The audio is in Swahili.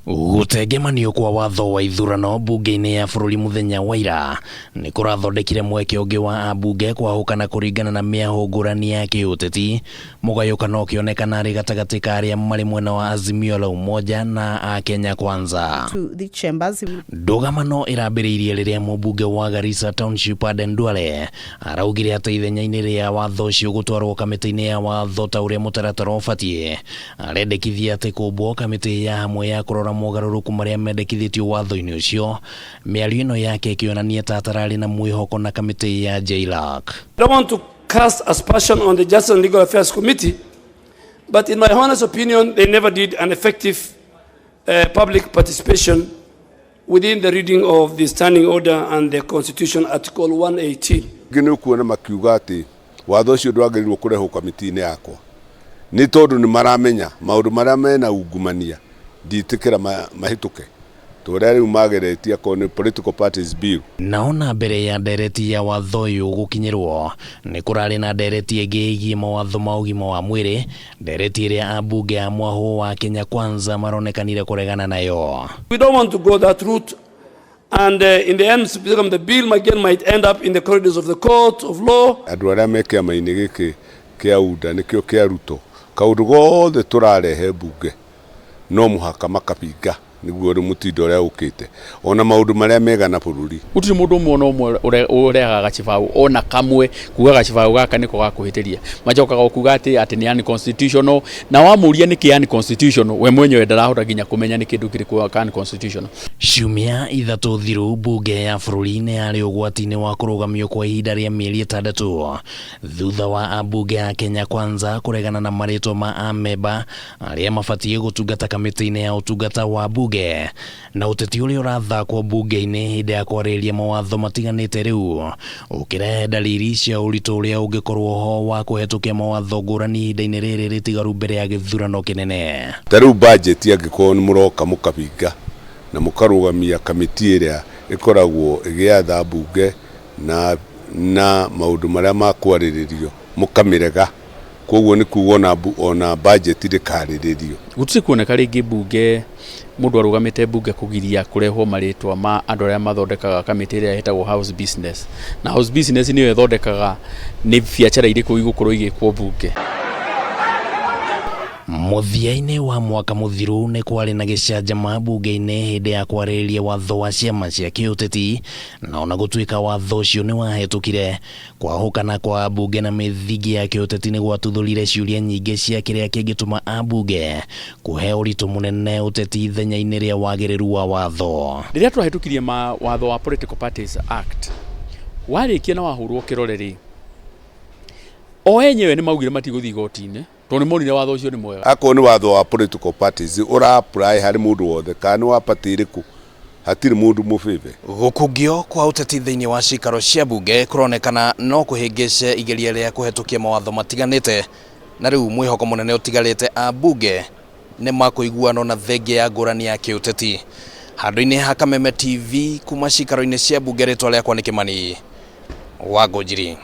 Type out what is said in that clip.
Gutengemanio kwa watho wa ithurano mbunge-inĩ ya bũrũri mũthenya wa ira nĩ kũrathondekire mweke ũngĩ wa ambunge kwahũkana kũringana na mĩahũ ngũrani ya kĩũteti, mũgayũkano ũkĩonekana arĩ gatagatĩ ka arĩa marĩ mwena wa Azimio la Umoja na a Kenya Kwanza. Ndũgamano ĩrambĩrĩirie rĩrĩa mũmbunge wa Garissa Township Aden Duale araugire atĩ ithenya-inĩ rĩa watho ũcio gũtwarwo kamĩtĩ-inĩ ya watho ta ũrĩa mũtaratara ũbatiĩ, arendekithia atĩ kũmbwo kamĩtĩ ya hamwe ya kũrora mogarũrũku marĩa mendekithĩtio watho-inĩ ũcio, mĩario ĩno yake ĩkĩonania ta atararĩ na mwĩhoko na kamĩtĩ ya JLAC. I don't want to cast aspersion on the Justice and Legal Affairs Committee, but in my honest opinion, they never did an effective public participation within the reading of the Standing Order and the Constitution Article 118. Gino kuona makiuga ati watho ũcio ndwagĩrĩirwo kũrehwo kamĩtĩ-inĩ yakwa nĩ tondũ nĩ maramenya maũndũ marĩa mena ungumania nditikĩra mahĩtũke tũrĩa rĩu mageretie kone political parties bill. Naona mbere ya ndereti ya watho ũyũ gũkinyĩrwo nĩ kũrarĩ na ndereti ĩngĩ ĩgiĩ mawatho ma ũgima wa mwĩrĩ, ndereti ĩrĩa ambunge a mwahũ wa Kenya Kwanza maronekanire kũregana nayo. We don't want to go that route, and in the end the bill again might end up in the corridors of the court of law. Andũ arĩa mekĩama-inĩ gĩkĩ kĩa UDA nĩkĩo kĩa Ruto kaũndũ gothe tũrarehe mbunge no mũhaka makabinga niguo rĩ mutindo ũrĩa ũkĩte ona maũndũ marĩa mega na bũrũri. Gũtirĩ mũndũ ũmwe ũrehaga gacibau ona kamwe kuga gacibau gaka nĩko gakũhĩtĩria, macokaga kuga atĩ nĩ unconstitutional, na wamũria nĩkĩ unconstitutional we mwenyewe ndarahota nginya kũmenya nĩ kĩndũ kĩrĩkũ unconstitutional. Ciumia ithatũ thiru mbunge ya bũrũri nĩ yarĩ ũgwati-inĩ wa kũrũgamio kwa ihinda rĩa mĩeri itandatu thutha wa ambunge a Kenya Kwanza kũregana na marĩtwa ma amemba arĩa mabatiĩ gũtungata kamĩtĩ-inĩ ya ũtungata wa mbunge, na ũteti ũrĩa ũrathakwo mbunge-inĩ hĩndĩ ya kwarĩrĩria mawatho matiganĩte rĩu ũkĩrehe dalili cia ũritũ ũrĩa ũngĩkorwo ho wa kũhetũkia mawatho ngũrani ihinda-inĩ rĩrĩ rĩtigaru mbere ya githurano kinene. Ta rĩu budget angĩkorwo nĩ mũroka mũkabinga na mũkarũgamia kamĩtĩ ĩrĩa ĩkoragwo ĩgĩatha mbunge na maũndũ marĩa makwarĩrĩrio mũkamĩrega, koguo nĩ kuga ona budget ndĩkarĩrĩrio. Gũtirĩ kuoneka rĩngĩ mbunge mũndũ arũgamĩte mbunge kũgiria kũrehwo marĩtwa ma andũ arĩa mathondekaga kamĩtĩ ĩrĩa ĩtagwo house business, na house business nĩyo ĩthondekaga nĩ biacara irĩkũ igũkorwo igĩkwo mbunge. Mũthia-inĩ wa mwaka mũthiru nĩ kwarĩ na gĩcanjama mbunge-inĩ hĩndĩ ya kwarĩrĩria watho wa ciama cia kĩũteti, na ona gũtuĩka watho ũcio nĩ wahetũkire, kwahũkana kwa ambunge na mĩthingi ya kĩũteti nĩ gwatuthũrire ciũria nyingĩ cia kĩrĩa kĩngĩtũma ambunge kũhe ũritũ mũnene ũteti ithenya-inĩ rĩa wagĩrĩru wa watho. Rĩrĩa tũrahĩtũkirie watho wa Political Parties Act, warĩkia na wahũrwo kĩrore-rĩ, o enyewe nĩ maugire matigũthiĩ igoti-inĩ tondũ nĩ monire watho ũcio nĩ mwega. Akorwo nĩ watho wa political parties ũra-apply harĩ mũndũ wothe kana nĩ wa party ĩrĩkũ, hatirĩ mũndũ mũbĩbe. Gũkungio kwa ũteti thĩinĩ wa cikaro cia mbunge Kuronekana no kũhĩngĩce igeria rĩa kũhetũkia mawatho matiganĩte, na rĩu mwĩhoko mũnene ũtigarĩte ambunge nĩ makũiguano na thengia ya ngũrani ya kĩũteti. Handũ-inĩ ha Kameme TV kuma cikaro-inĩ cia mbunge, rĩtwa rĩakwa nĩ Kimani wa Ngũnjiri.